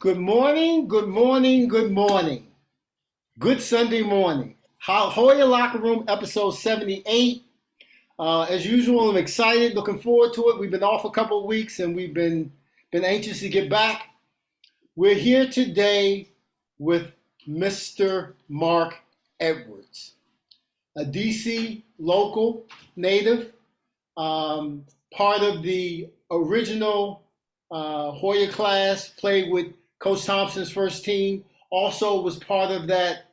Good morning, good morning, good morning. Good Sunday morning. Hoya Locker Room, episode 78. As usual, I'm excited, looking forward to it. We've been off a couple of weeks and we've been anxious to get back. We're here today with Mr. Mark Edwards, a DC local native, part of the original Hoya class, played with Coach Thompson's first team, also was part of that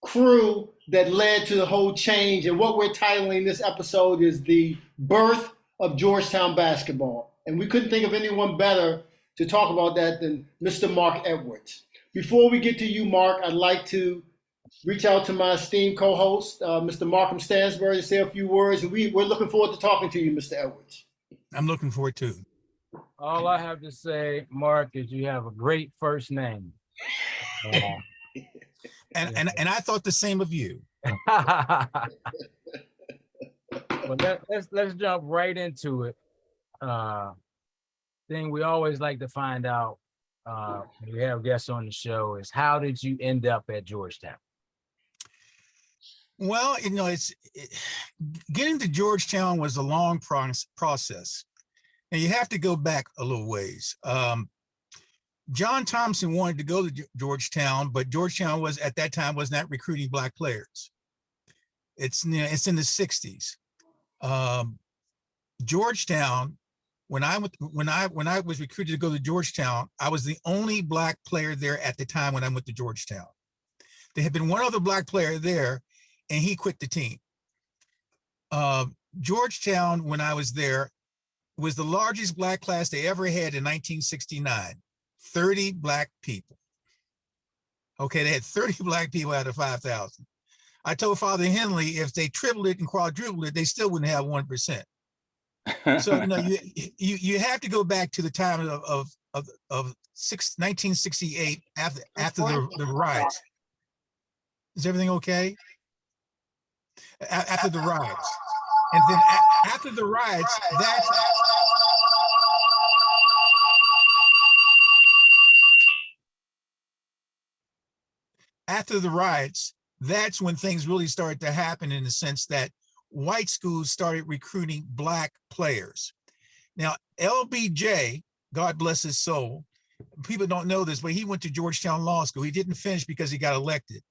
crew that led to the whole change. And what we're titling this episode is The Birth of Georgetown Basketball. And we couldn't think of anyone better to talk about that than Mr. Mark Edwards. Before we get to you, Mark, I'd like to reach out to my esteemed co-host, Mr. Markham Stansbury, to say a few words. And we're looking forward to talking to you, Mr. Edwards. I'm looking forward to. All I have to say, Mark, is you have a great first name. And I thought the same of you. Well, let's jump right into it. Thing we always like to find out when we have guests on the show is, how did you end up at Georgetown? Well, getting to Georgetown was a long process. And you have to go back a little ways. John Thompson wanted to go to Georgetown, but Georgetown at that time was not recruiting Black players. It's in the 60s. Georgetown, when I was recruited to go to Georgetown, I was the only Black player there at the time when I went to Georgetown. There had been one other Black player there, and he quit the team. Georgetown, when I was there, was the largest Black class they ever had in 1969. 30 Black people. Okay, they had 30 Black people out of 5,000. I told Father Henley, if they tripled it and quadrupled it, they still wouldn't have 1%. So you have to go back to the time of 1968 after the riots. Is everything okay? After the riots. And then after the riots, that's when things really started to happen, in the sense that white schools started recruiting Black players. Now, LBJ, God bless his soul, people don't know this, but he went to Georgetown Law School. He didn't finish because he got elected.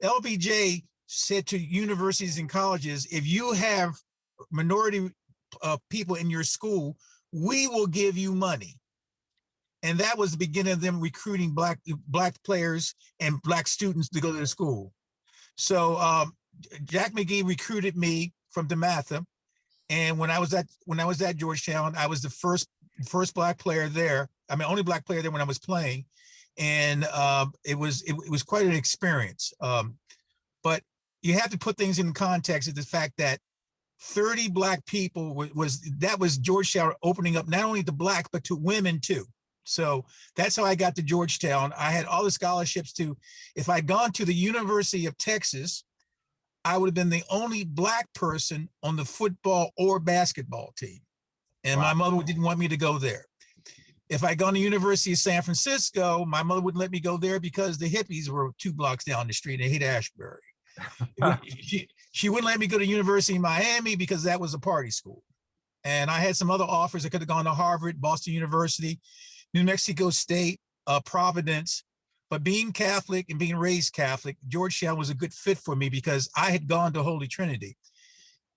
LBJ said to universities and colleges, if you have minority people in your school, we will give you money. And that was the beginning of them recruiting Black players and Black students to go to the school. So Jack Magee recruited me from Dematha, and when I was at Georgetown, I was the first Black player there. I mean, only Black player there when I was playing, and it was quite an experience. But you have to put things in context of the fact that 30 Black people was Georgetown opening up not only to Black but to women too. So that's how I got to Georgetown. I had all the scholarships to, if I'd gone to the University of Texas, I would have been the only Black person on the football or basketball team. And wow. My mother didn't want me to go there. If I'd gone to University of San Francisco, my mother wouldn't let me go there because the hippies were 2 blocks down the street in Haight-Ashbury. She wouldn't let me go to University of Miami because that was a party school. And I had some other offers. I could have gone to Harvard, Boston University, New Mexico State, Providence. But being Catholic and being raised Catholic, Georgetown was a good fit for me because I had gone to Holy Trinity.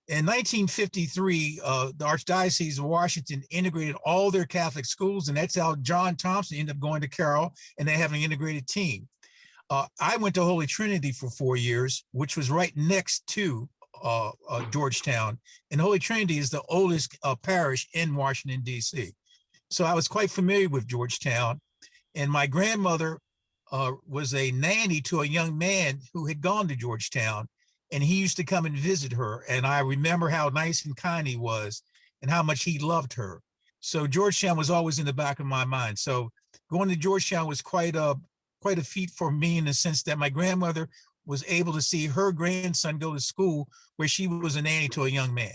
In 1953, the Archdiocese of Washington integrated all their Catholic schools, and that's how John Thompson ended up going to Carroll, and they have an integrated team. I went to Holy Trinity for 4 years, which was right next to Georgetown. And Holy Trinity is the oldest parish in Washington, D.C. So I was quite familiar with Georgetown. And my grandmother was a nanny to a young man who had gone to Georgetown, and he used to come and visit her. And I remember how nice and kind he was and how much he loved her. So Georgetown was always in the back of my mind. So going to Georgetown was quite a feat for me, in the sense that my grandmother was able to see her grandson go to school where she was a nanny to a young man.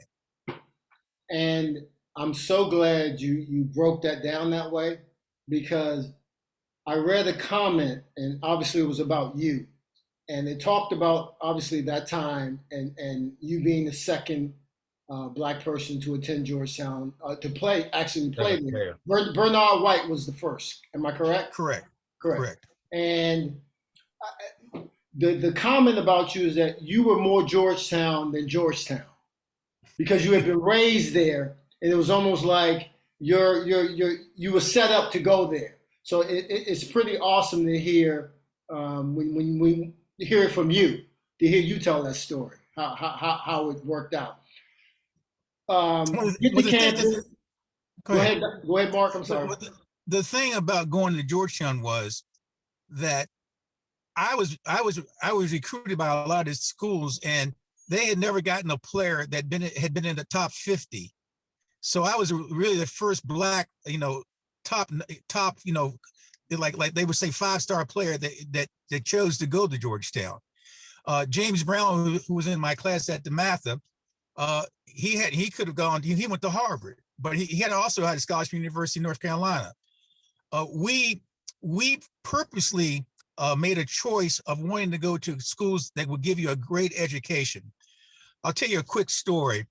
And I'm so glad you broke that down that way, because I read a comment, and obviously it was about you, and it talked about obviously that time and you being the second black person to attend Georgetown to play Second there. player. Bernard White was the first. Am I correct? Correct. Correct. Correct. And the comment about you is that you were more Georgetown than Georgetown because you had been raised there, and it was almost like you were set up to go there. So it's pretty awesome to hear when we hear it from you, to hear you tell that story, how it worked out. Get to campus. Go ahead. Go ahead, Mark. I'm sorry. The thing about going to Georgetown was that I was recruited by a lot of schools, and they had never gotten a player that had been in the top 50. So I was really the first black, top, like they would say 5-star player that chose to go to Georgetown. James Brown, who was in my class at Dematha, he could have gone. He went to Harvard, but he had also had a scholarship from University of North Carolina. We purposely made a choice of wanting to go to schools that would give you a great education. I'll tell you a quick story.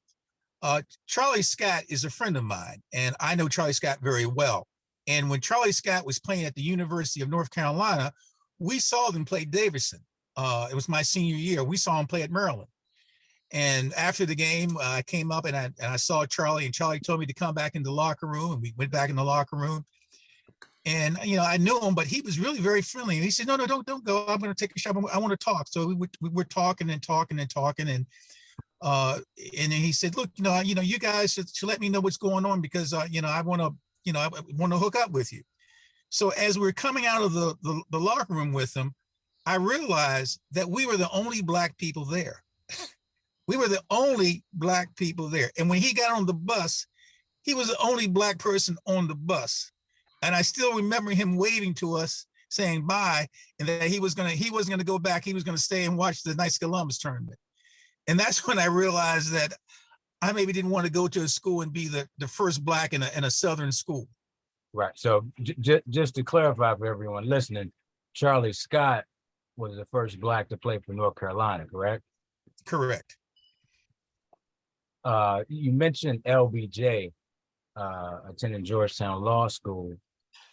Charlie Scott is a friend of mine, and I know Charlie Scott very well. And when Charlie Scott was playing at the University of North Carolina, we saw them play Davidson. It was my senior year. We saw him play at Maryland. And after the game, I came up and I saw Charlie, and Charlie told me to come back in the locker room, and we went back in the locker room. And I knew him, but he was really very friendly. And he said, "No, don't go. I'm going to take a shot. I want to talk." So we were talking, and then he said, "Look, you guys should let me know what's going on because I want to hook up with you." So as we were coming out of the locker room with him, I realized that we were the only black people there. We were the only black people there. And when he got on the bus, he was the only black person on the bus. And I still remember him waving to us, saying bye, and that he wasn't gonna go back. He was gonna stay and watch the Knights Columbus tournament. And that's when I realized that I maybe didn't want to go to a school and be the first black in a Southern school. Right. So just to clarify for everyone listening, Charlie Scott was the first black to play for North Carolina, correct? Correct. You mentioned LBJ attending Georgetown Law School.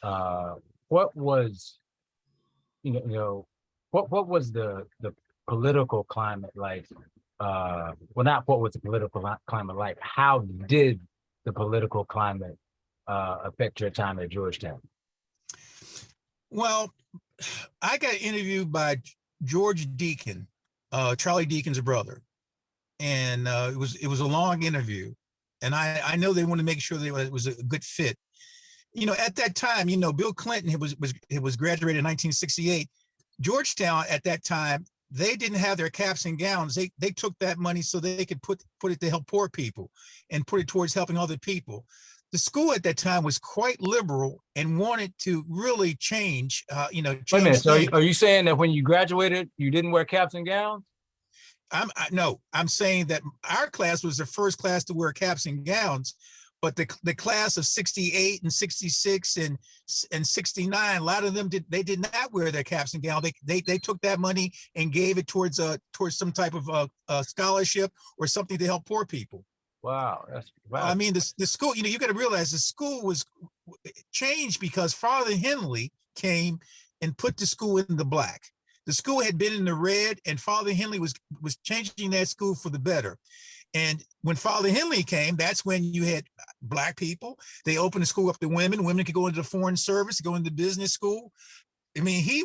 What was, what was the political climate like? Well, not what was the political climate like? How did the political climate affect your time at Georgetown? Well, I got interviewed by George Deacon, Charlie Deacon's brother, and it was a long interview, and I know they wanted to make sure it was a good fit. At that time, Bill Clinton was graduated in 1968. Georgetown at that time, they didn't have their caps and gowns. They took that money so they could put it to help poor people and put it towards helping other people. The school at that time was quite liberal and wanted to really change. Wait a minute. So are you saying that when you graduated, you didn't wear caps and gowns? No, I'm saying that our class was the first class to wear caps and gowns, but the class of 68 and 66 and 69, a lot of them did not wear their caps and gowns. They took that money and gave it towards some type of scholarship or something to help poor people. Wow. I mean, the school, you got to realize the school was changed because Father Henley came and put the school in the black. The school had been in the red, and Father Henley was changing that school for the better. And when Father Henley came, that's when you had black people. They opened the school up to women. Women could go into the foreign service, go into business school. I mean, he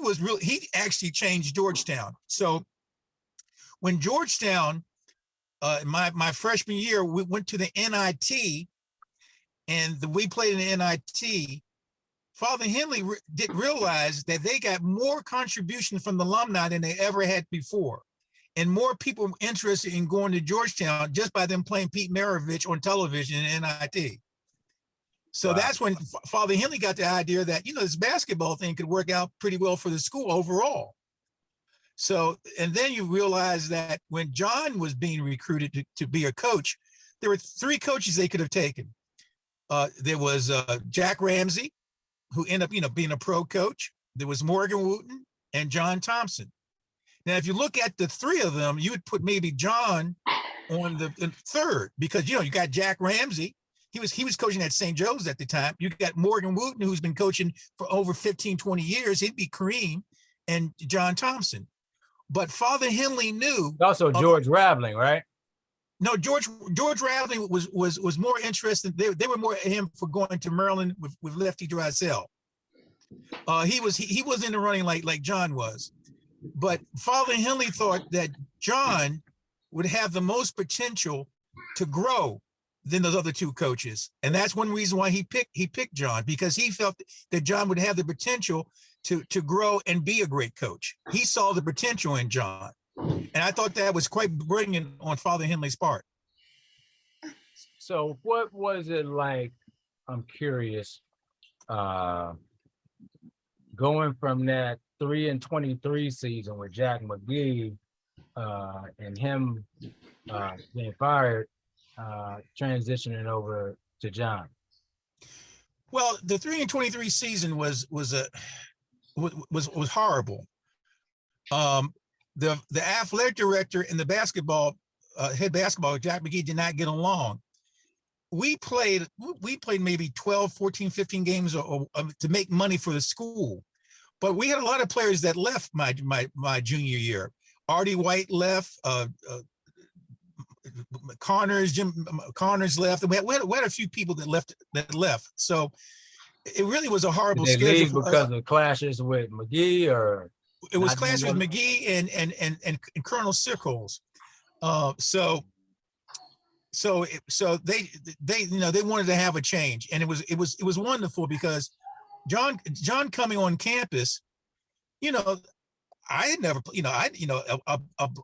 actually changed Georgetown. So when Georgetown, my freshman year, we went to the NIT, and we played in the NIT. Father Henley didn't realize that they got more contribution from the alumni than they ever had before. And more people were interested in going to Georgetown just by them playing Pete Maravich on television in NIT. So wow. That's when Father Henley got the idea that, this basketball thing could work out pretty well for the school overall. So, and then you realize that when John was being recruited to be a coach, there were 3 coaches they could have taken. There was Jack Ramsey, who ended up, being a pro coach. there was Morgan Wooten and John Thompson. Now, if you look at the three of them, you would put maybe John on the third, because you got Jack Ramsey. He was coaching at St. Joe's at the time. You got Morgan Wooten, who's been coaching for over 15, 20 years. He'd be Kareem and John Thompson. But Father Henley knew. Also George Raveling, right? No, George Raveling was more interested. They were more at him for going to Maryland with Lefty Driesell. He was in the running like John was. But Father Henley thought that John would have the most potential to grow than those other two coaches. And that's one reason why he picked John, because he felt that John would have the potential to grow and be a great coach. He saw the potential in John. And I thought that was quite brilliant on Father Henley's part. So what was it like, I'm curious, going from that 3-23 season with Jack Magee and him being fired, transitioning over to John? Well, the 3-23 season was horrible. The athletic director and the basketball head basketball, Jack Magee, did not get along. We played maybe 12, 14, 15 games to make money for the school. But we had a lot of players that left my junior year. Artie White left, Jim Connors left. We had a few people that left. So it really was a horrible Did they schedule leave because of clashes with Magee, or it was clashes with Magee and Colonel Sickles. So they wanted to have a change, and it was wonderful because John coming on campus, I had never,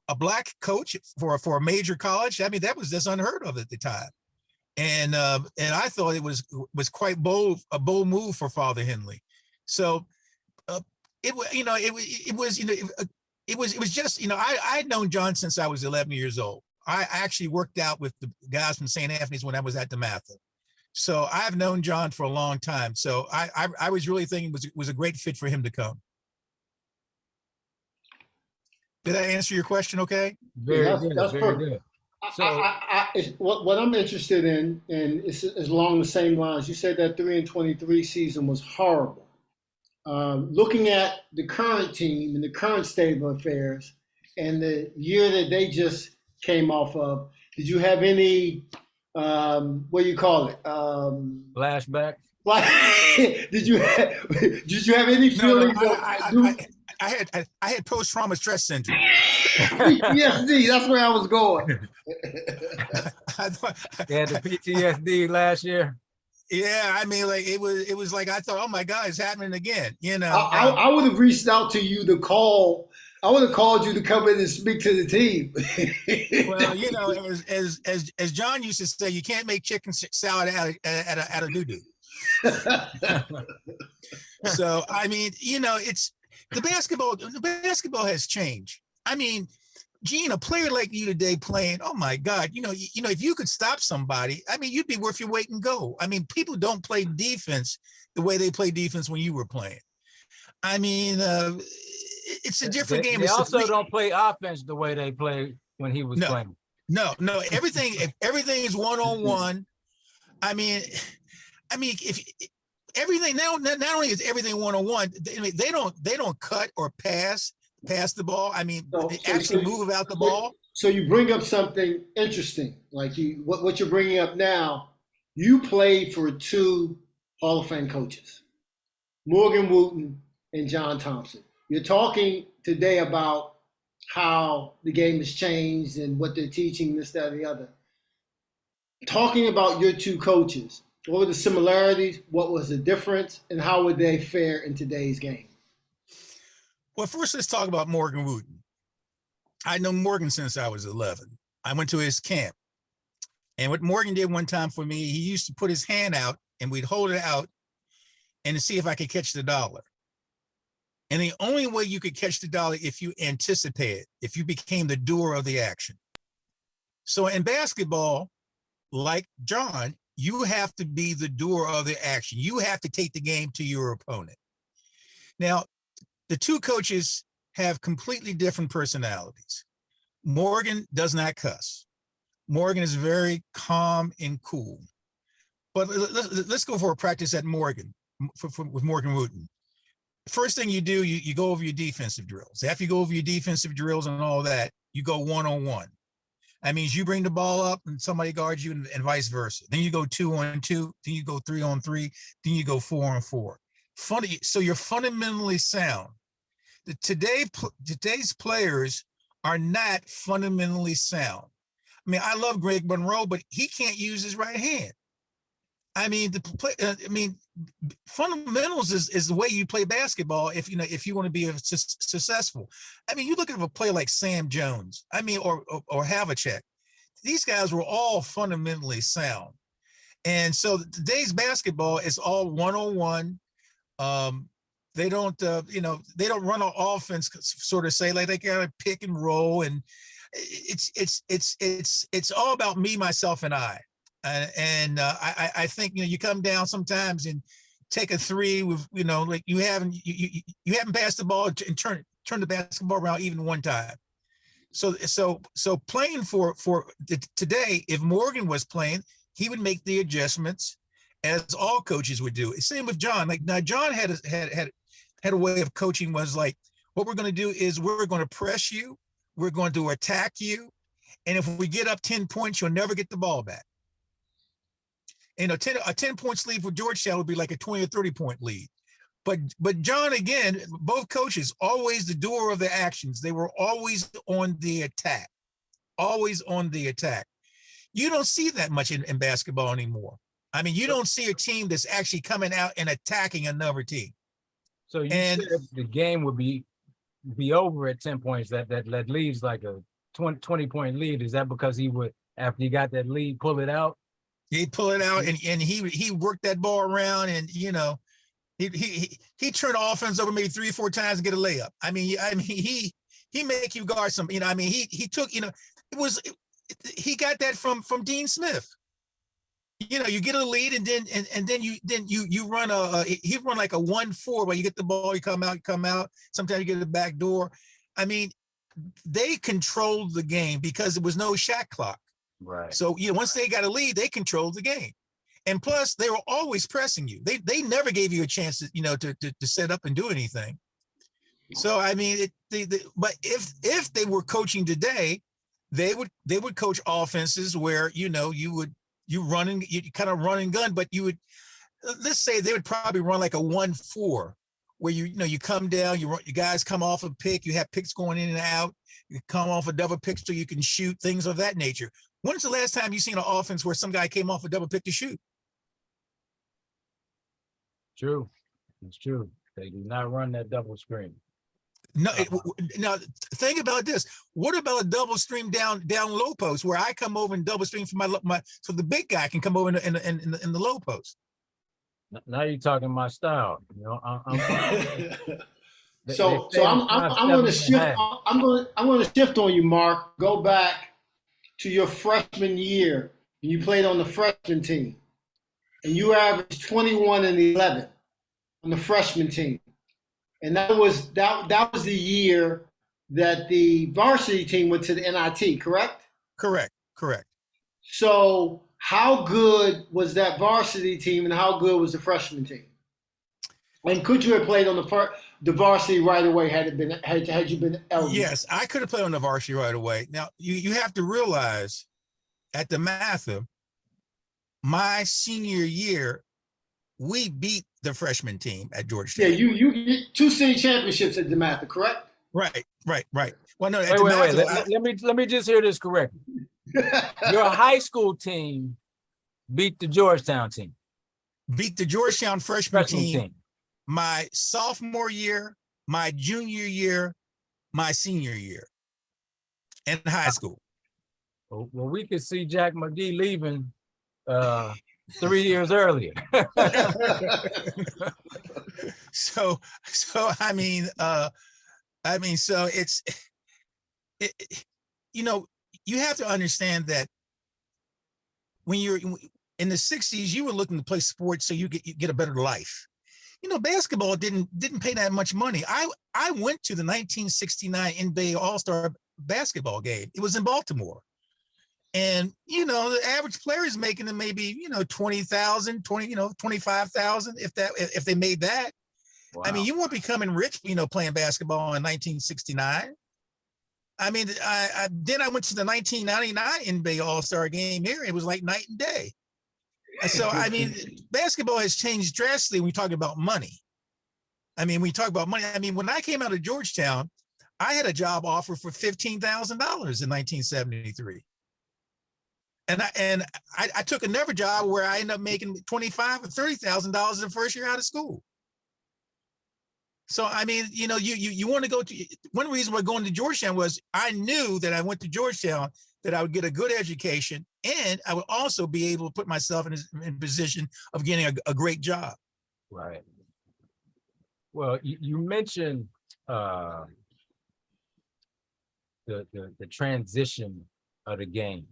a black coach for a major college. I mean, that's unheard of at the time, and I thought it was quite a bold move for Father Henley. So it was just, I'd known John since I was 11 years old. I actually worked out with the guys from St. Anthony's when I was at Dematha. So I've known John for a long time. So I was really thinking it was a great fit for him to come. Did I answer your question okay? Very good. So what I'm interested in, and it's along the same lines, you said that 3-23 season was horrible. Looking at the current team and the current state of affairs and the year that they just came off of, did you have any, what do you call it? Flashback? Did you have any feelings? I had post-trauma stress syndrome. PTSD, that's where I was going. They had the PTSD last year. Yeah, I mean, like it was like I thought, oh my God, it's happening again. I would have reached out to you to call. I would have called you to come in and speak to the team. Well, as John used to say, you can't make chicken salad out of doo-doo. So I mean, it's the basketball has changed. I mean, Gene, a player like you today playing, oh my God, if you could stop somebody, I mean, you'd be worth your weight in gold. I mean, people don't play defense the way they play defense when you were playing. I mean, it's a different game. They also don't play offense the way they played when he was playing. No, everything is one-on-one. I mean, if everything not only is everything one-on-one, they don't cut or pass the ball. I mean, they actually move about the ball. So you bring up something interesting, like what you're bringing up now. You played for two Hall of Fame coaches, Morgan Wooten and John Thompson. You're talking today about how the game has changed and what they're teaching, this, that, and the other. Talking about your two coaches, what were the similarities? What was the difference? And how would they fare in today's game? Well, first, let's talk about Morgan Wooten. I know Morgan since I was 11. I went to his camp. And what Morgan did one time for me, he used to put his hand out and we'd hold it out and to see if I could catch the dollar. And the only way you could catch the dollar if you anticipate it, if you became the doer of the action. So in basketball, like John, you have to be the doer of the action. You have to take the game to your opponent. Now, the two coaches have completely different personalities. Morgan does not cuss. Morgan is very calm and cool. But let's go for a practice at Morgan, with Morgan Wooten. First thing you do, you go over your defensive drills. After you go over your defensive drills and all that, you go one-on-one. That means you bring the ball up and somebody guards you, and vice versa. Then you go 2-on-2, then you go 3-on-3, then you go 4-on-4. Funny, so you're fundamentally sound. Today's players are not fundamentally sound. I mean, I love Greg Monroe, but he can't use his right hand. I mean, fundamentals is the way you play basketball if you want to be successful. I mean, you look at a player like Sam Jones, I mean, or Havlicek. These guys were all fundamentally sound. And so today's basketball is all one-on-one. They don't run an offense, sort of say, like they got to pick and roll, and it's all about me, myself, and I. I think you come down sometimes and take a three with like you haven't passed the ball and turn the basketball around even one time. So playing for today, if Morgan was playing, he would make the adjustments as all coaches would do. Same with John. Like, now John had a way of coaching, was like, what we're going to do is we're going to press you, we're going to attack you, and if we get up 10 points, you'll never get the ball back. And a 10-point lead for Georgetown would be like a 20 or 30-point lead. But John, again, both coaches, always the doer of the actions. They were always on the attack, always on the attack. You don't see that much in basketball anymore. I mean, you don't see a team that's actually coming out and attacking another team. So said the game would be over at 10 points. That leaves like a 20-point lead. Is that because he would, after he got that lead, pull it out? He'd pull it out, and he worked that ball around, and he turned the offense over maybe 3 or 4 times and get a layup. I mean he make you guard some. I mean he took he got that from Dean Smith. You get a lead, and then you run he run like a 1-4 where you get the ball, you come out. Sometimes you get a back door. I mean, they controlled the game because there was no shot clock. Right. So once they got a lead, they controlled the game, and plus they were always pressing you. They never gave you a chance to set up and do anything. So I mean, but if they were coaching today, they would coach offenses where you kind of run and gun, but you would, let's say they would probably run like a 1-4 where you come down, you guys come off a pick, you have picks going in and out, you come off a double pick so you can shoot, things of that nature. When's the last time you seen an offense where some guy came off a double pick to shoot? True. It's true. They do not run that double screen. No, now think about this. What about a double stream down low post where I come over and double stream for so the big guy can come over in the low post? Now you're talking my style. So I'm going to shift. I'm going to shift on you, Mark. Go back to your freshman year, and you played on the freshman team, and you averaged 21 and 11 on the freshman team, and that was the year that the varsity team went to the NIT, correct? Correct. So how good was that varsity team, and how good was the freshman team? And could you have played on the varsity right away had you been eligible? Yes, I could have played on the varsity right away. Now you have to realize at Dematha, my senior year, we beat the freshman team at Georgetown. Yeah, you get 2 city championships at Dematha, correct? Right. Well, no, wait. Let me just hear this correctly. Your high school team beat the Georgetown team. Beat the Georgetown freshman team. My sophomore year, my junior year, my senior year in high school. Well, we could see Jack Magee leaving 3 years earlier. So I mean, so it's you have to understand that when you're in the 60s, you were looking to play sports so you get a better life. basketball didn't pay that much money. I went to the 1969 NBA All-Star basketball game. It was in Baltimore. And, the average player is making them maybe, 20,000, 25,000, if they made that. Wow. I mean, you weren't becoming rich, playing basketball in 1969. I mean, then I went to the 1999 NBA All-Star game here. It was like night and day. So, I mean, basketball has changed drastically when we talk about money. I mean, when I came out of Georgetown, I had a job offer for $15,000 in 1973. And I took another job where I ended up making $25,000 or $30,000 the first year out of school. So, I mean, you want to go to, one reason why going to Georgetown was I knew that I went to Georgetown that I would get a good education, and I would also be able to put myself in position of getting a great job. Right. Well, you mentioned the transition of the game.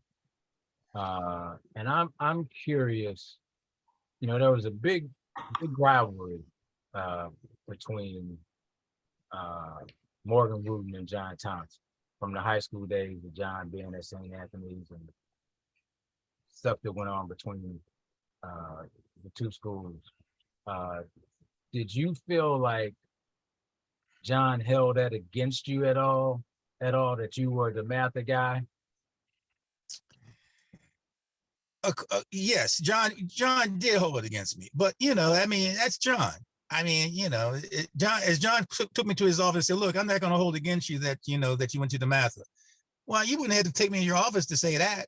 And I'm curious, there was a big rivalry between Morgan Wooten and John Thompson from the high school days of John being at St. Anthony's and stuff that went on between the two schools. Did you feel like John held that against you at all, that you were the Dematha guy? Yes, John did hold it against me, but I mean, that's John. I mean, John took me to his office and said, "Look, I'm not going to hold against you that that you went to Dematha." Well, you wouldn't have to take me in your office to say that.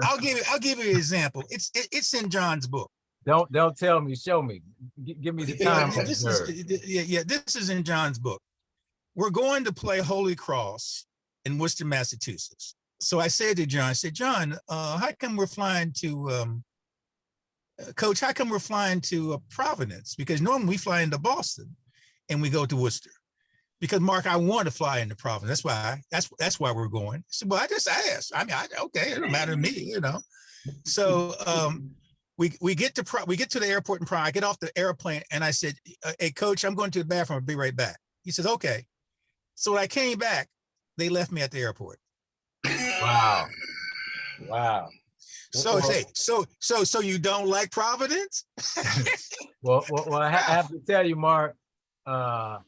I'll give you an example. It's in John's book. Don't tell me, show me. Give me the time. This is in John's book. We're going to play Holy Cross in Worcester, Massachusetts. So I said to John, John, how come we're flying to, Coach, how come we're flying to Providence? Because normally we fly into Boston and we go to Worcester. Because Mark, I want to fly into Providence. That's why we're going. So, well, I just asked. I mean, okay, it don't matter to me, So we get to the airport in Prague. I get off the airplane and I said, "Hey, Coach, I'm going to the bathroom. I'll be right back." He says, "Okay." So when I came back, they left me at the airport. Wow. So so you don't like Providence? well, I have to tell you, Mark, you're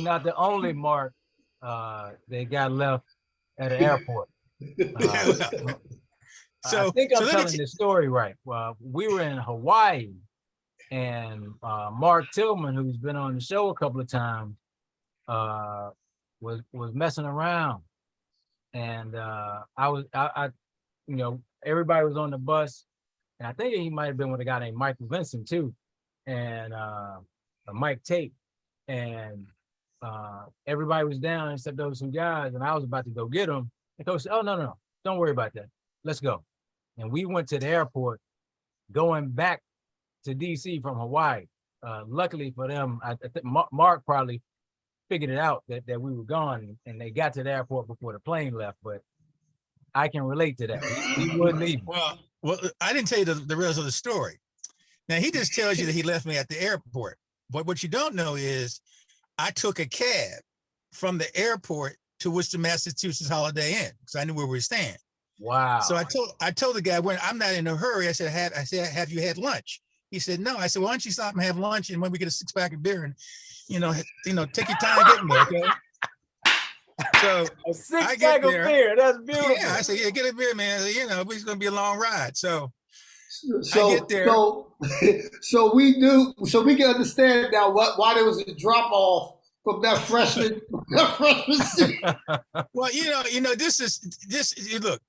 not the only Mark they got left at the airport. I think I'm telling the story right. Well, we were in Hawaii, and Mark Tillman, who's been on the show a couple of times, was messing around. And I everybody was on the bus, and I think he might have been with a guy named Michael Vincent too, and Mike Tate, and everybody was down except those two guys, and I was about to go get them. And Coach said, "Oh, no, don't worry about that. Let's go." And we went to the airport, going back to DC from Hawaii. Luckily for them, I think Mark probably figured it out that we were gone, and they got to the airport before the plane left. But I can relate to that. He wouldn't leave. Well, I didn't tell you the rest of the story. Now, he just tells you that he left me at the airport. But what you don't know is I took a cab from the airport to Worcester, Massachusetts Holiday Inn because I knew where we were staying. Wow. So I told the guy, when I'm not in a hurry, I said, have you had lunch? He said, no. I said, why don't you stop and have lunch, and when we get a 6-pack of beer, and take your time getting there, okay? So a 6-pack of beer, that's beautiful. Yeah, I said, yeah, get a beer, man. It's gonna be a long ride. So I get there. So we can understand now why there was a drop off from that freshman. Well, look.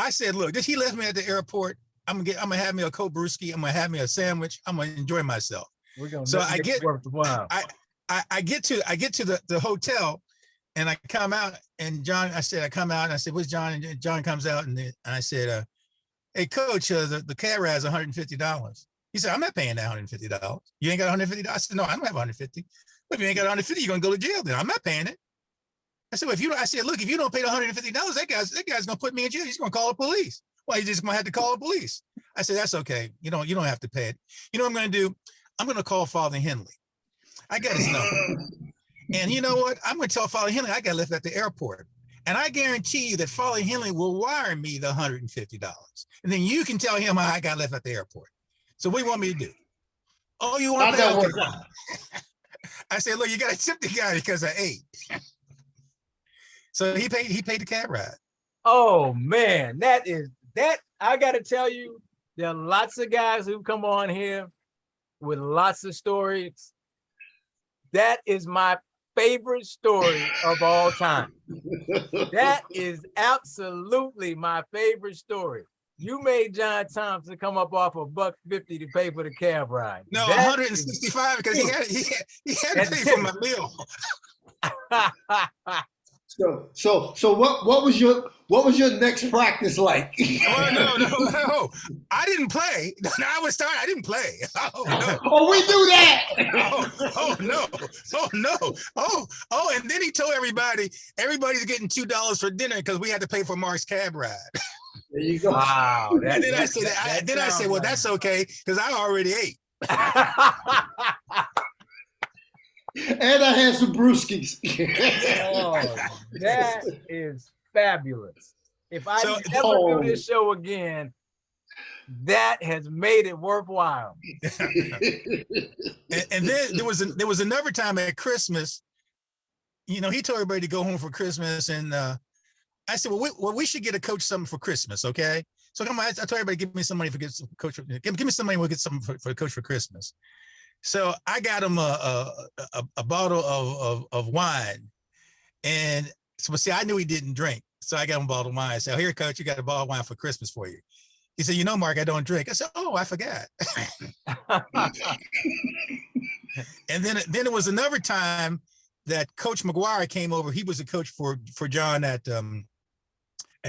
I said, look, he left me at the airport. I'm gonna have me a cold brewski. I'm gonna have me a sandwich. I'm gonna enjoy myself. I get to the hotel, and I come out, and John, I said, where's John? And John comes out, and I said, hey, Coach, the cab ride is $150. He said, I'm not paying that $150. You ain't got $150? I said, no, I don't have $150. But if you ain't got $150, you're gonna go to jail then. I'm not paying it. I said, look, if you don't pay the $150, that guy's gonna put me in jail. He's gonna call the police. Well, you just might have to call the police. I said, that's okay. You don't have to pay it. You know what I'm going to do? I'm going to call Father Henley. I got his number. And you know what? I'm going to tell Father Henley I got left at the airport. And I guarantee you that Father Henley will wire me the $150. And then you can tell him how I got left at the airport. So what do you want me to do? Oh, you want to pay? Okay. I said, look, you got to tip the guy because I ate. So he paid the cab ride. Oh man, that I gotta tell you, there are lots of guys who come on here with lots of stories. That is my favorite story of all time. That is absolutely my favorite story. You made John Thompson come up off $150 to pay for the cab ride. No, 165 because he had to pay for my meal. So what was your next practice like? No. I didn't play. I was starting. I didn't play. Oh no. Oh, we do that. Oh, and then he told everybody's getting $2 for dinner because we had to pay for Mark's cab ride. There you go. Wow. And then I said, well, that's okay because I already ate. And I had some brewskis. Oh, that is fabulous. If I ever do this show again, that has made it worthwhile. and then there was another time at Christmas. You know, he told everybody to go home for Christmas, and I said, well, we should get a coach something for Christmas, okay? So come on, I told everybody, give me some money for coach. Give me some money, we'll get something for the coach for Christmas. So I got him a bottle of wine, and so see, I knew he didn't drink, so I got him a bottle of wine. I said, "Oh, here, coach, you got a bottle of wine for Christmas for you." He said, "You know, Mark, I don't drink." I said, "Oh, I forgot." And then it was another time that Coach McGuire came over. He was a coach for John at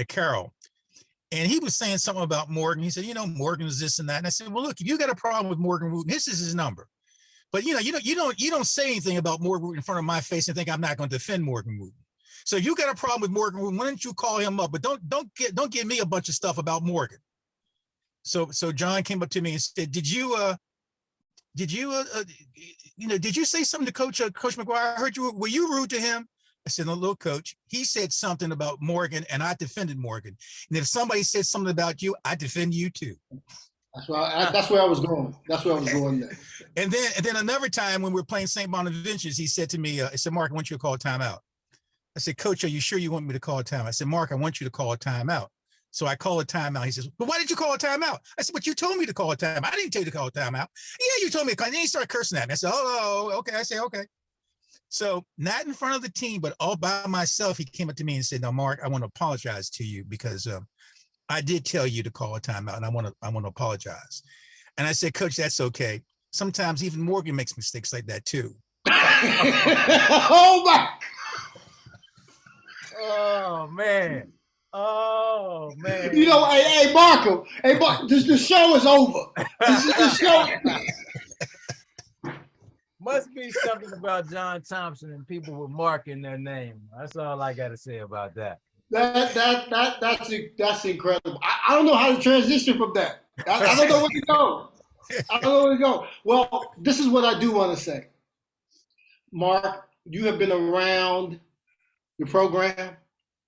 Carroll. And he was saying something about Morgan. He said, you know, Morgan is this and that. And I said, well, look, if you got a problem with Morgan Wooten, this is his number. But you don't say anything about Morgan Wooten in front of my face and think I'm not going to defend Morgan Wooten. So if you got a problem with Morgan Wooten, why don't you call him up? But don't give me a bunch of stuff about Morgan. So John came up to me and said, did you say something to Coach McGuire? I heard were you rude to him? I said, no, little coach, he said something about Morgan and I defended Morgan. And if somebody said something about you, I defend you too. That's where I was going. That's where I was going there. And then another time when we were playing St. Bonaventure's, he said to me, I said, Mark, I want you to call a timeout. I said, Coach, are you sure you want me to call a timeout? I said, Mark, I want you to call a timeout. So I call a timeout. He says, but why did you call a timeout? I said, but you told me to call a timeout. I didn't tell you to call a timeout. Yeah, you told me to call. And then he started cursing at me. I said, oh, okay. I said, okay. So not in front of the team, but all by myself, he came up to me and said, no, Mark, I want to apologize to you because I did tell you to call a timeout and I want to apologize. And I said, Coach, that's okay. Sometimes even Morgan makes mistakes like that too. Oh my. Oh man. Oh man. You know, hey Marco, the show is over. The show. Must be something about John Thompson and people with Mark in their name. That's all I got to say about that. That's incredible. I don't know how to transition from that. I don't know where to go. I don't know where to go. Well, this is what I do want to say. Mark, you have been around the program.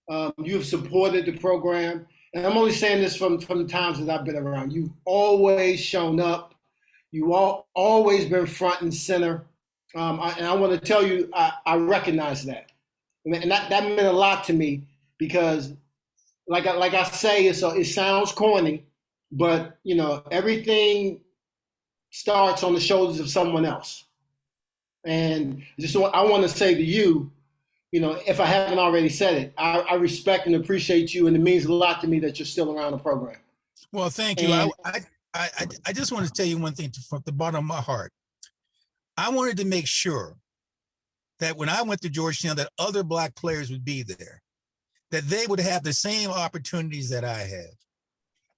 You have supported the program. And I'm only saying this from the times that I've been around. You've always shown up. You've always been front and center. And I want to tell you, I recognize that. And that meant a lot to me because, like I say, it sounds corny, but, you know, everything starts on the shoulders of someone else. And I want to say to you, you know, if I haven't already said it, I respect and appreciate you, and it means a lot to me that you're still around the program. Well, thank you. And I just want to tell you one thing from the bottom of my heart. I wanted to make sure that when I went to Georgetown, that other Black players would be there, that they would have the same opportunities that I have.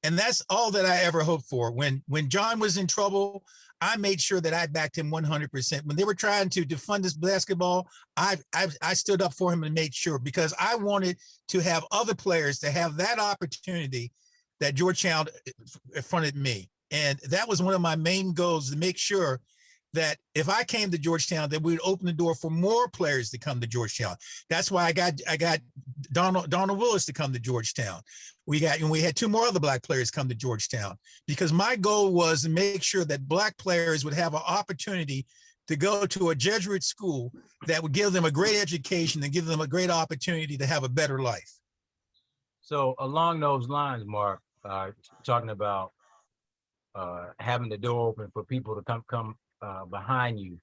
And that's all that I ever hoped for. When John was in trouble, I made sure that I backed him 100%. When they were trying to defund this basketball, I stood up for him and made sure, because I wanted to have other players to have that opportunity that Georgetown fronted me. And that was one of my main goals, to make sure that if I came to Georgetown, that we'd open the door for more players to come to Georgetown. That's why I got Donald Willis to come to Georgetown. We had 2 more other Black players come to Georgetown, because my goal was to make sure that Black players would have an opportunity to go to a Jesuit school that would give them a great education and give them a great opportunity to have a better life. So along those lines, Mark, talking about having the door open for people to come behind you.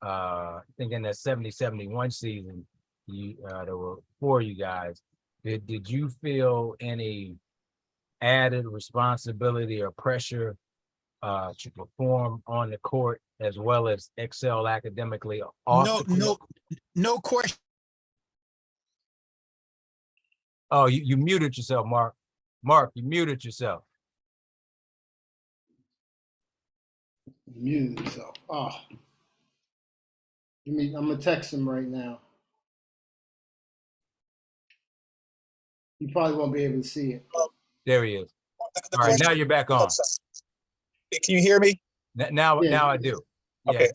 I think in that 70-71 season, there were 4 of you guys. Did you feel any added responsibility or pressure to perform on the court as well as excel academically off the court? No question. Oh, you muted yourself, Mark. Mark, you muted yourself. Muted himself. Oh. I'm gonna text him right now. You probably won't be able to see it. There he is. All right, now you're back on. Can you hear me? Now I do. Yeah, Okay.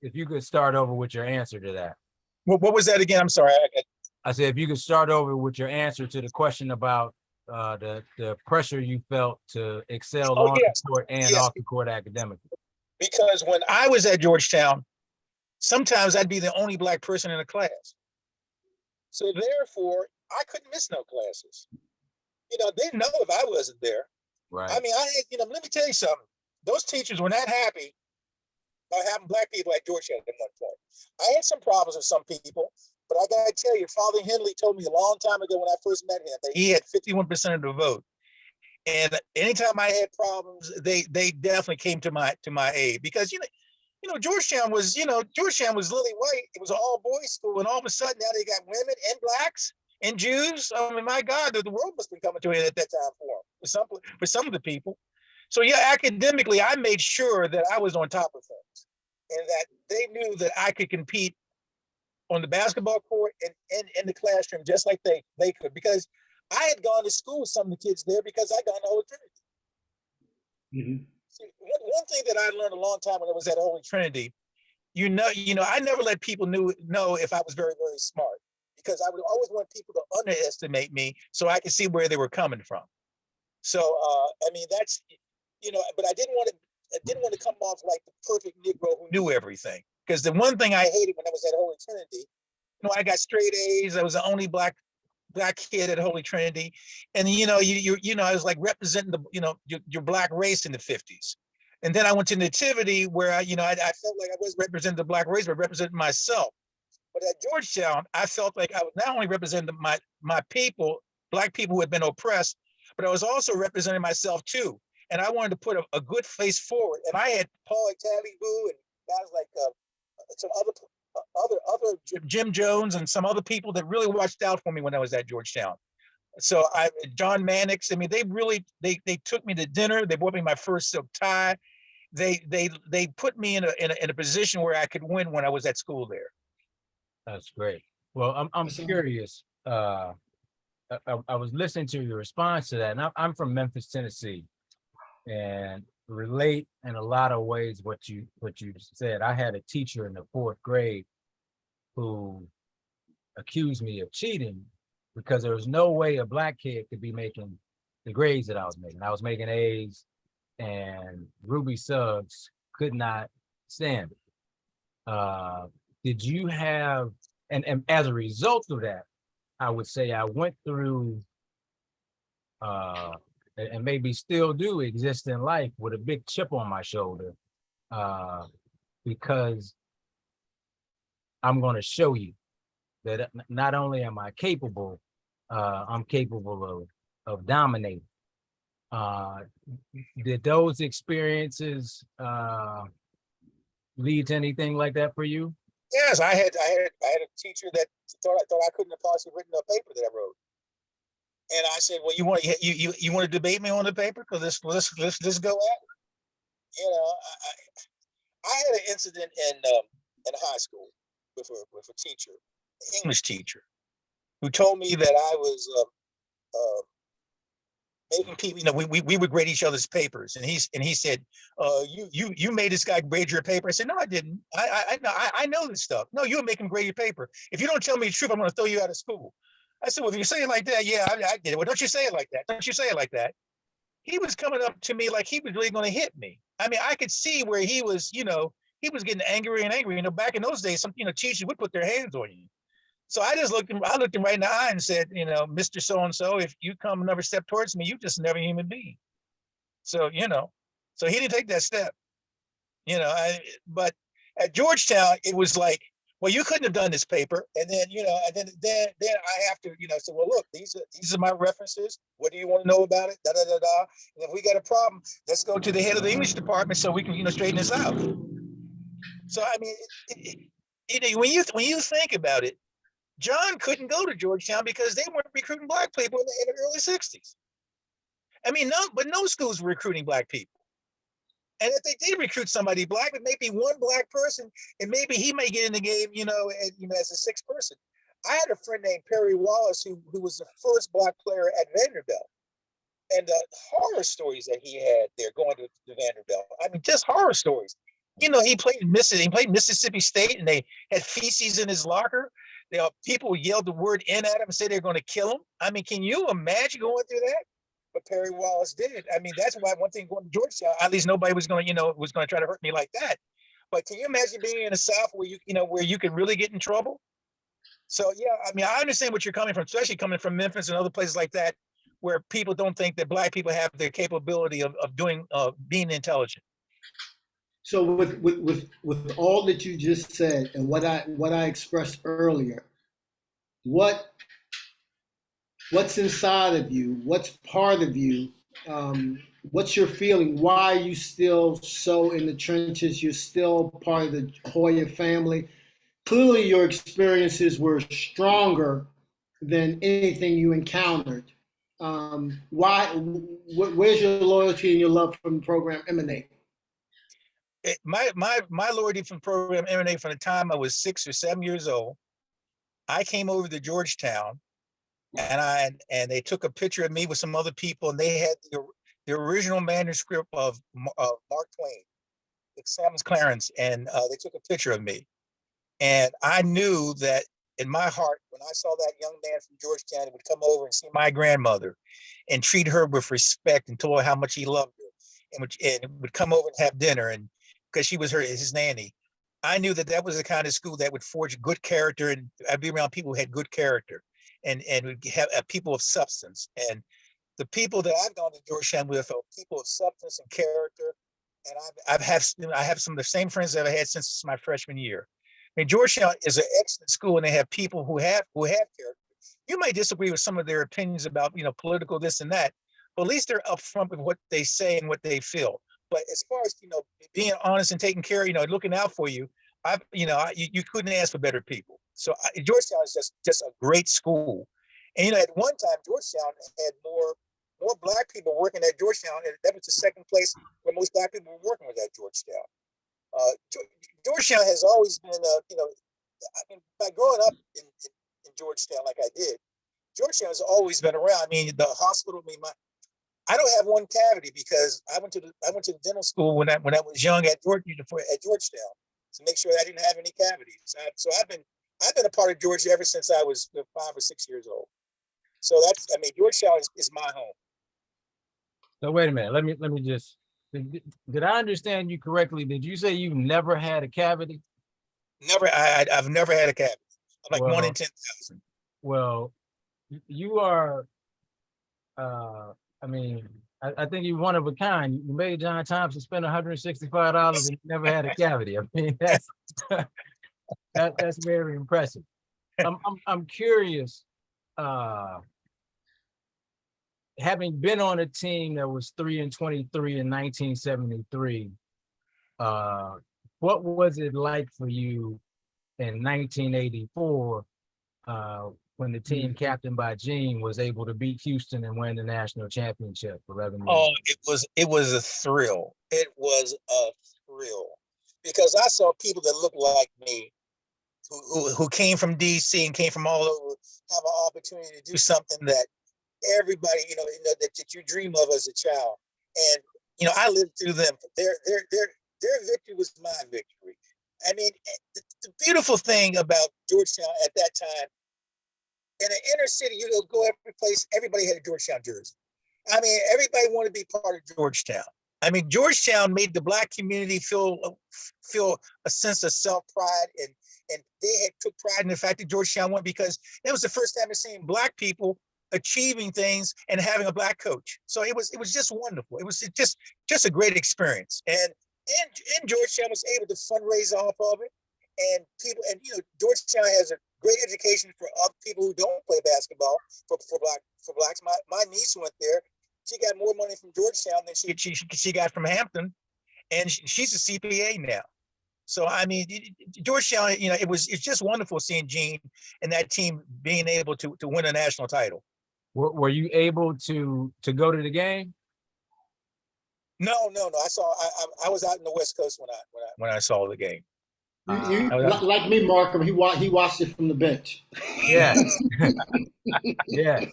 if you could start over with your answer to that. What was that again? I'm sorry. I said, if you could start over with your answer to the question about the pressure you felt to excel on the court and off the court academically. Because when I was at Georgetown, sometimes I'd be the only Black person in the class. So therefore, I couldn't miss no classes. They didn't know if I wasn't there. Right. I mean, let me tell you something. Those teachers were not happy about having Black people at Georgetown at one point. I had some problems with some people, but I gotta tell you, Father Henley told me a long time ago when I first met him that he had 51% of the vote. And anytime I had problems, they definitely came to my aid, because Georgetown was lily white. It was an all boys school, and all of a sudden now they got women and Blacks and Jews. I mean, my God, the world must have been coming to it at that time for some of the people. So yeah, academically, I made sure that I was on top of things, and that they knew that I could compete on the basketball court and in the classroom just like they could, because I had gone to school with some of the kids there because I got in Holy Trinity. Mm-hmm. See, one thing that I learned a long time when I was at Holy Trinity, I never let people know if I was very, very smart, because I would always want people to underestimate me so I could see where they were coming from. So I mean, that's but I didn't want to come off like the perfect Negro who knew everything, because the one thing I hated when I was at Holy Trinity, I got straight A's. I was the only black kid at Holy Trinity, and I was like representing your Black race in the 50s. And then I went to Nativity, where I felt like I was representing the Black race, but representing myself. But at Georgetown, I felt like I was not only representing my people, Black people who had been oppressed, but I was also representing myself too. And I wanted to put a good face forward. And I had Paul Italibu and guys like some other Jim Jones and some other people that really watched out for me when I was at Georgetown. So John Mannix, I mean, they took me to dinner. They bought me my first silk tie. They put me in a position where I could win when I was at school there. That's great. Well, I'm curious. I was listening to your response to that, and I'm from Memphis, Tennessee, and relate in a lot of ways what you said. I had a teacher in the 4th grade who accused me of cheating because there was no way a Black kid could be making the grades that I was making. I was making A's, and Ruby Suggs could not stand it. Did you have, and as a result of that, I would say I went through and maybe still do exist in life with a big chip on my shoulder, because I'm going to show you that not only am I capable, I'm capable of dominating. Did those experiences lead to anything like that for you? Yes, I had a teacher that thought I couldn't have possibly written a paper that I wrote. And I said, well, you want to debate me on the paper? Because let's go at it. I had an incident in high school with a teacher, an English teacher, who told me that I was making people, we would grade each other's papers, and he said, you made this guy grade your paper. I said, no, I didn't. I know this stuff. No, you would make him grade your paper. If you don't tell me the truth, I'm going to throw you out of school. I said, well, if you say it like that, yeah, I did it. Well, don't you say it like that. Don't you say it like that. He was coming up to me like he was really going to hit me. I mean, I could see where he was, he was getting angry and angry. Back in those days, some, teachers would put their hands on you. So I looked him right in the eye and said, Mr. So-and-so, if you come another step towards me, you just never human being. So, so he didn't take that step, but at Georgetown, it was like, well, you couldn't have done this paper. And then, and then I have to, say, well, look, these are my references. What do you want to know about it? Da, da, da, da. And if we got a problem, let's go to the head of the English department so we can, straighten this out. So, I mean, when you think about it, John couldn't go to Georgetown because they weren't recruiting Black people in the early 60s. I mean, no schools were recruiting Black people. And if they did recruit somebody Black, it may be one Black person, and maybe he may get in the game, as a sixth person. I had a friend named Perry Wallace who was the first Black player at Vanderbilt. And the horror stories that he had there going to Vanderbilt. I mean, just horror stories. He played Mississippi State, and they had feces in his locker. People yelled the word "N" at him and said they're going to kill him. I mean, can you imagine going through that? But Perry Wallace did. I mean, that's why one thing going to Georgetown, at least nobody was going to try to hurt me like that. But can you imagine being in the South where you could really get in trouble? So yeah, I mean, I understand what you're coming from, especially coming from Memphis and other places like that, where people don't think that Black people have the capability of being intelligent. So with all that you just said and what I expressed earlier, what's inside of you? What's part of you? What's your feeling? Why are you still so in the trenches? You're still part of the Hoya family. Clearly, your experiences were stronger than anything you encountered. Where's your loyalty and your love from the program emanate? My loyalty from the program emanate from the time I was 6 or 7 years old. I came over to Georgetown, and they took a picture of me with some other people, and they had the original manuscript of Mark Twain, Samuel Clarence, and they took a picture of me. And I knew that in my heart, when I saw that young man from Georgetown, he would come over and see my grandmother and treat her with respect and told her how much he loved her, and would come over and have dinner, and because she was his nanny. I knew that was the kind of school that would forge good character, and I'd be around people who had good character and would have people of substance. And the people that I've gone to Georgetown with are people of substance and character. And I have some of the same friends that I had since my freshman year. I mean, Georgetown is an excellent school, and they have people who have character. You might disagree with some of their opinions about political this and that, but at least they're upfront with what they say and what they feel. But as far as being honest and taking care, looking out for you, you couldn't ask for better people. So Georgetown is just a great school. And at one time Georgetown had more Black people working at Georgetown, and that was the second place where most Black people were working was at Georgetown. Georgetown has always been, by growing up in Georgetown like I did, Georgetown has always been around. I mean, the hospital. I don't have one cavity because I went to the dental school when I was young at Georgetown to make sure I didn't have any cavities. So I've been a part of Georgia ever since I was 5 or 6 years old. So Georgetown is my home. So wait a minute. Let me just. Did I understand you correctly? Did you say you never had a cavity? Never. I've never had a cavity. I'm like 1 in 10,000. Well, you are. I think you're one of a kind. You made John Thompson spend $165 and never had a cavity. I mean, that's very impressive. I'm curious. Having been on a team that was 3-23 in 1973, what was it like for you in 1984 when the team captained by Gene was able to beat Houston and win the national championship for 11 years? Oh, it was a thrill. It was a thrill because I saw people that looked like me, who came from DC and came from all over, have an opportunity to do something that everybody, that you dream of as a child. And, I lived through them. Their victory was my victory. I mean, the beautiful thing about Georgetown at that time, in an inner city, you go every place, everybody had a Georgetown jersey. I mean, everybody wanted to be part of Georgetown. I mean, Georgetown made the Black community feel a sense of self-pride, and they took pride in the fact that Georgetown won, because that was the first time I've seen Black people achieving things and having a Black coach. So it was just wonderful. It was just a great experience, and Georgetown was able to fundraise off of it, and Georgetown has a great education for other people who don't play basketball for Blacks. My niece went there. She got more money from Georgetown than she got from Hampton, and she's a CPA now. So I mean, Georgetown, it's just wonderful seeing Gene and that team being able to win a national title. Were you able to go to the game? No. I was out in the West Coast when I saw the game. Like me, Markham, he watched it from the bench. Yeah. Yeah.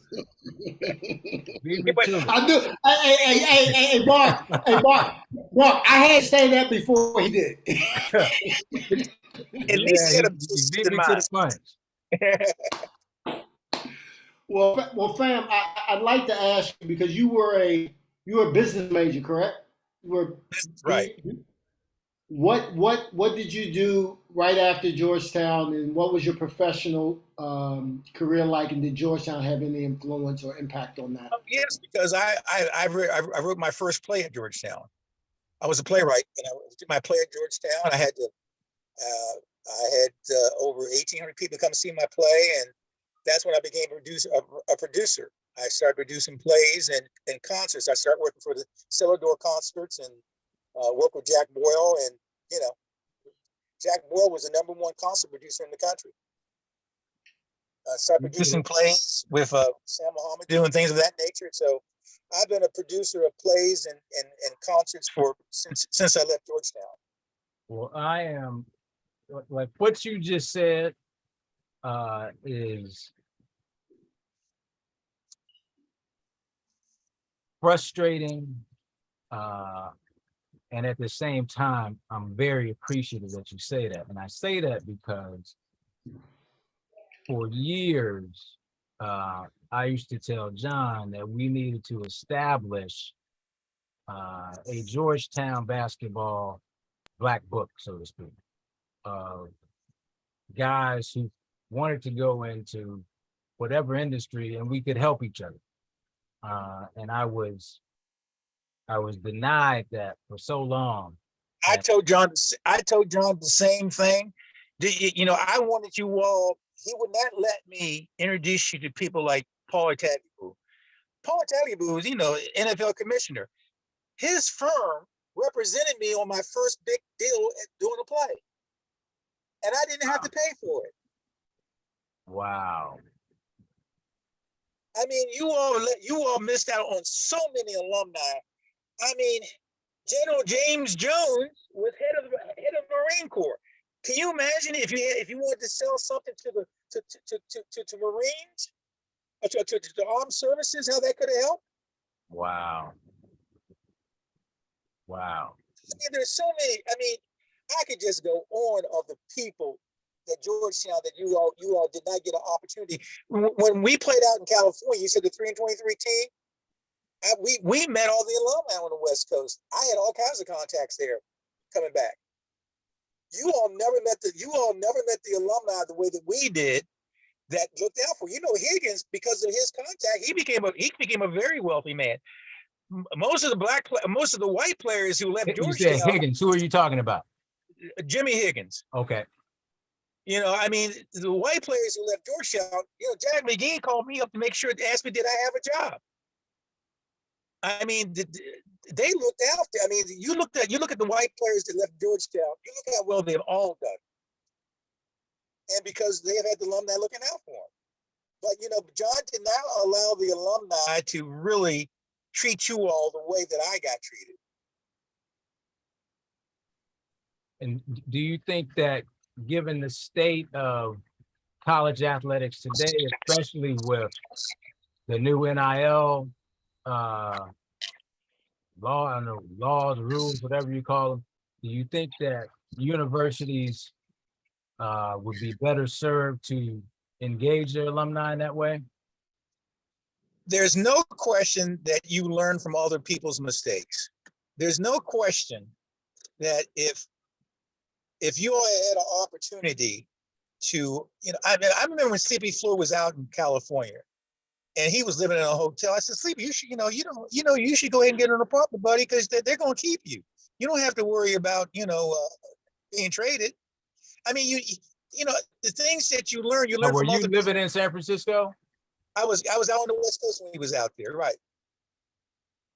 I do. Hey, Mark. Mark, I had to say that before he did. At least he had a beat me to the punch. Well, fam, I'd like to ask you, because you were a business major, correct? You were right. What did you do right after Georgetown, and what was your professional career like, and did Georgetown have any influence or impact on that? Yes, because I wrote my first play at Georgetown. I was a playwright, and I did my play at Georgetown. I had over 1,800 people come see my play, and that's when I became a producer. I started producing plays and concerts. I started working for the Cellar Door Concerts and worked with Jack Boyle, and Jack Boyle was the #1 concert producer in the country. Started producing plays with Sam Muhammad, doing things of that nature. So I've been a producer of plays and concerts since I left Georgetown. Well, I am, like what you just said is frustrating, and at the same time, I'm very appreciative that you say that. And I say that because for years, I used to tell John that we needed to establish a Georgetown basketball black book, so to speak, of guys who wanted to go into whatever industry and we could help each other. And I was denied that for so long. I told John the same thing. I wanted you all. He would not let me introduce you to people like Paul Tagliabue. Paul Tagliabue was, NFL commissioner. His firm represented me on my first big deal at doing a play, and I didn't have to pay for it. Wow. I mean, you all missed out on so many alumni. I mean, General James Jones was head of Marine Corps. Can you imagine if you wanted to sell something to Marines, to armed services, how that could have helped? Wow. Wow. I mean, there's so many. I mean, I could just go on of the people that Georgetown, that you all did not get an opportunity. When we played out in California, you said the 3-23 team. We met all the alumni on the West Coast. I had all kinds of contacts there coming back. You all never met the alumni the way that we did, that looked out for. Higgins, because of his contact, he became a very wealthy man. Most of the white players who left Georgetown. You said Higgins. Who are you talking about? Jimmy Higgins. Okay. I mean, the white players who left Georgetown, Jack Magee called me up to make sure, to ask me, did I have a job? I mean, they looked after. I mean, you look at the white players that left Georgetown. You look how well they've all done, and because they have had the alumni looking out for them. But John did not allow the alumni to really treat you all the way that I got treated. And do you think that, given the state of college athletics today, especially with the new NIL law and the laws, rules, whatever you call them, do you think that universities would be better served to engage their alumni in that way? There's no question that you learn from other people's mistakes. There's no question that if you all had an opportunity to, I remember when Sleepy Floor was out in California, and he was living in a hotel. I said, Sleepy, you should, you should go ahead and get an apartment, buddy, because they're going to keep you. You don't have to worry about, being traded. I mean, the things that you learn Were from you other living in San Francisco? I was out on the West Coast when he was out there, right?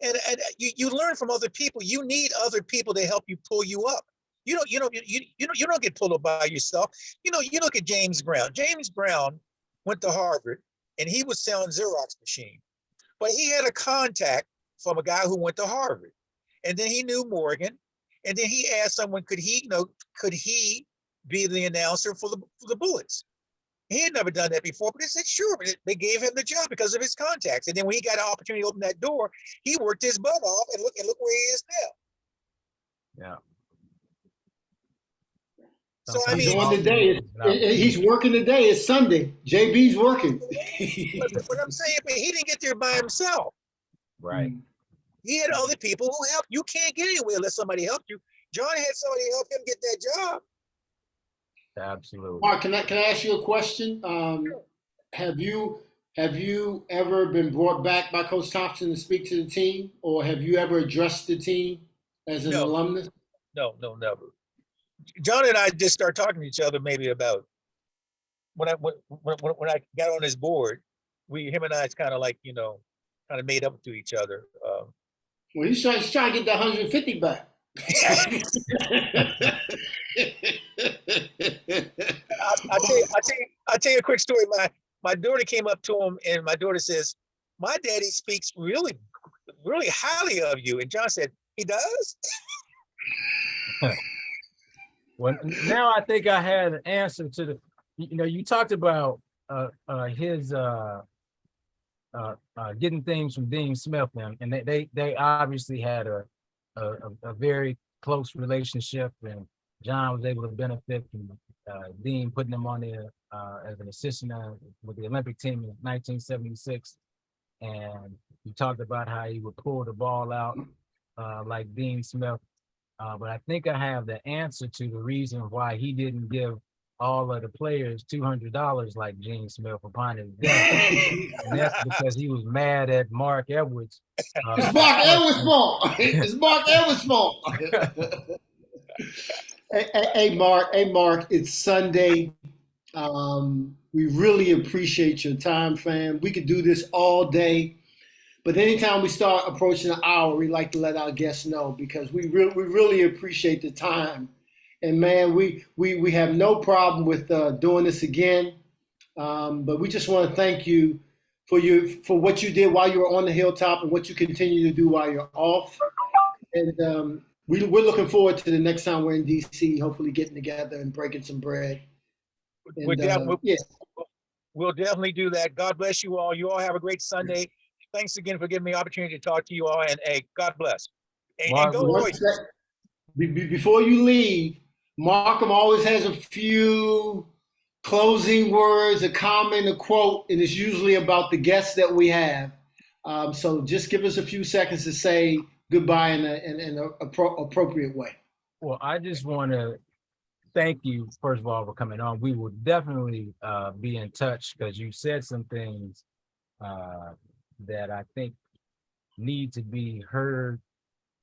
And you learn from other people. You need other people to help you pull you up. You don't get pulled up by yourself. You look at James Brown. James Brown went to Harvard, and he was selling Xerox machine, but he had a contact from a guy who went to Harvard, and then he knew Morgan, and then he asked someone, could he be the announcer for the Bullets? He had never done that before, but they said, sure. But they gave him the job because of his contacts. And then when he got an opportunity to open that door, he worked his butt off, and look where he is now. Yeah. So I mean, he's on today. He's working today. It's Sunday. JB's working. But I'm saying, but he didn't get there by himself. Right. He had other people who helped. You can't get anywhere unless somebody helped you. John had somebody help him get that job. Absolutely. Mark, can I ask you a question? Have you ever been brought back by Coach Thompson to speak to the team, or have you ever addressed the team as an alumnus? No, never. John and I just started talking to each other maybe about when I got on his board. Him and I, it's kind of like kind of made up to each other. Well, he's trying to get that 150 back. I'll tell you a quick story. My daughter came up to him, and my daughter says, "My daddy speaks really, really highly of you." And John said, "He does?" Well, now I think I had an answer to the. You talked about his getting things from Dean Smith, and they obviously had a very close relationship, and John was able to benefit from Dean putting him on there as an assistant with the Olympic team in 1976. And you talked about how he would pull the ball out like Dean Smith. But I think I have the answer to the reason why he didn't give all of the players $200 like Gene Smith upon his death. And that's because he was mad at Mark Edwards. It's Mark Edwards' fault. It's Mark Edwards' fault. Hey, Mark, it's Sunday. We really appreciate your time, fam. We could do this all day. But anytime we start approaching an hour, we like to let our guests know, because we really appreciate the time. And man, we have no problem with doing this again. But we just want to thank you for what you did while you were on the hilltop and what you continue to do while you're off. And we're looking forward to the next time we're in DC, hopefully getting together and breaking some bread. And, we'll definitely do that. God bless you all. You all have a great Sunday. Thanks again for giving me the opportunity to talk to you all, and hey, God bless. And go Hoya. Before you leave, Markham always has a few closing words, a comment, a quote, and it's usually about the guests that we have. So just give us a few seconds to say goodbye in an appropriate way. Well, I just want to thank you, first of all, for coming on. We will definitely be in touch, because you said some things that I think need to be heard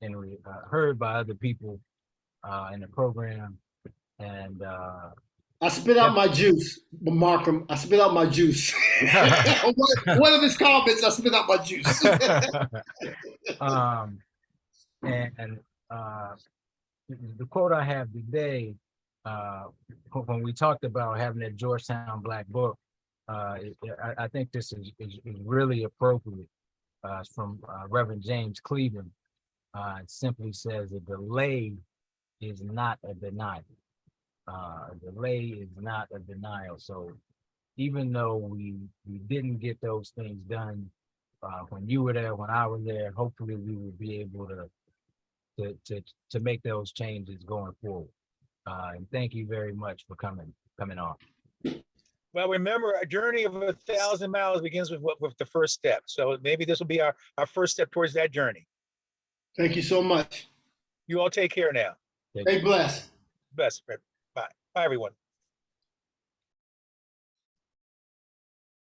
and heard by other people in the program. And I spit out my juice, Markham. I spit out my juice. One of his comments, I spit out my juice. And the quote I have today, when we talked about having that Georgetown Black book, I think this is really appropriate. It's from Reverend James Cleveland. It simply says, a delay is not a denial. A delay is not a denial. So even though we didn't get those things done when you were there, when I was there. Hopefully, we will be able to make those changes going forward. And thank you very much for coming on. Well, remember, a journey of 1,000 miles begins with the first step. So maybe this will be our first step towards that journey. Thank you so much. You all take care now. Stay blessed. Best. Bye. Bye, everyone.